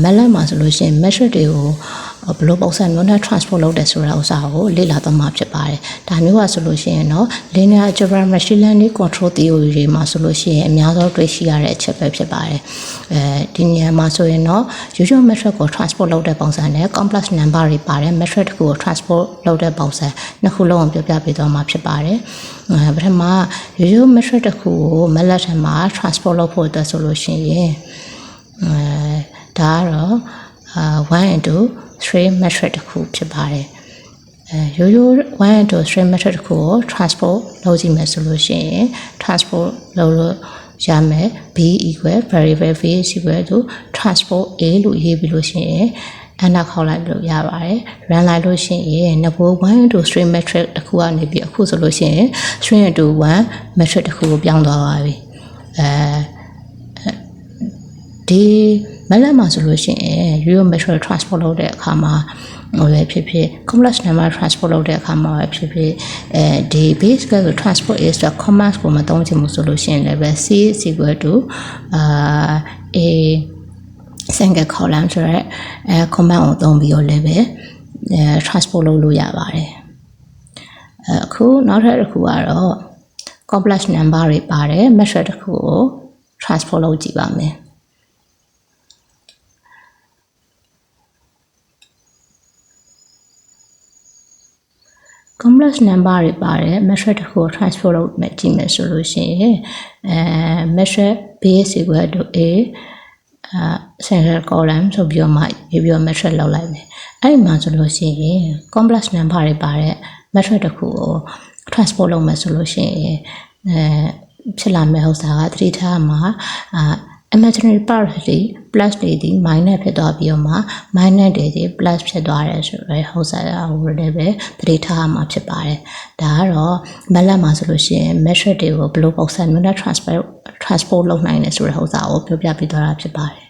method မှာဆိုလို့ရှိရင် method တွေကိုဘယ်လိုပုံစံမျိုးနဲ့ transport လုပ်တယ်ဆိုတာဥစ္စာကိုလေ့လာသွားမှာဖြစ်ပါတယ်ဒါမျိုးကဆိုလို့ရှိရင်တော့ linear algebra machine learning control theory တွေမှာဆိုလို့ရှိရင်အများဆုံးတွေ့ရှိရတဲ့အချက်ပဲဖြစ်ပါတယ်ဒီနေရာမှာဆိုရင်တော့ usual method ကို transport လုပ်တဲ့ပုံစံနဲ့ complex number တွေပါတယ် method တစ်ခုကို transport လုပ်တဲ့ပုံစံနှစ်ခုလုံးကိုပြောပြပေးသွားမှာဖြစ်ပါတယ်ပထမ usual method တစ်ခုကို method ထဲမှာ transport လုပ်ဖို့အတွက်ဆိုလို့ရှိရင်ဒါကတော့1 into 3 method တစ်ခုဖြစ်ပါတယ်ရိုးရိုး1 into 3 method တစ်ခုကို transport လုပ်ကြည့်မယ်ဆိုလို့ရှိရင် transport လုပ်လို့ရမယ် b equal variable v is equal to transport a လို့ရေးပြီးလို့ရှိရင်အခေါက်လိုက်လို့ရပါတယ် run လိုက်လို့ရှိရင်ငကို1 into 3 metric တစ်ခုကနေပြီးအခုဆိုလို့ရှိရင်3 into 1 metric တစ်ခုကိုပြောင်းသွားပါပြီဒီmethod မှာဆိုလို့ရှိရင် real metric transport လုပ်တဲ့အခါမှာပဲဖြစ်ဖြစ် complex number transport လုပ်တဲ့အခါမှာပဲဖြစ်ဖြစ်ဒီ base က transport is the commands ကိုမသုံးချင်ဘူးဆိုလို့ရှိရင်လည်းပဲ c is equal to a single column ဆိုရဲcommand ကိုသုံးပြီးတော့လည်းပဲtransport လုပ်လို့ရပါတယ်အခုနောက်ထပ်တစ်ခုကတော့ complex number တွေပါတယ် method တစ်ခုကို transport လုပ်ကြည့်ပါမယ်complex number တွေပါတယ် method တစ်ခုကို transport လုပ်မယ်ကြည့်မယ်ဆိုလို့ရှိရင်method b is equal to a single column ဆိုပြီးတော့မှရေးပြီးတော့ method လောက်လိုက်မယ်အဲ့ဒီမှာဆိုလို့ရှိရင် complex number တွေပါတဲ့ method တစ်ခုကို transport လုပ်မယ်ဆိုလို့ရှိရင်ဖြစ်လာမယ့်ဥစ္စာကသတိထားမှာimaginary part တွေ plus တွေဒီ minus ဖြစ်သွားပြီးတော့မှ minus တွေဒီ plus ဖြစ်သွားတယ်ဆိုတော့ဥစ္စာကိုလည်းပဲသတိထားမှာဖြစ်ပါတယ်ဒါကတော့ method မှာဆိုလို့ရှိရင် method တွေကိုဘယ်လိုပုံစံမျိုးနဲ့ transport လုပ်နိုင်လဲဆိုတဲ့ဥစ္စာကိုပြောပြပေးသွားတာဖြစ်ပါတယ်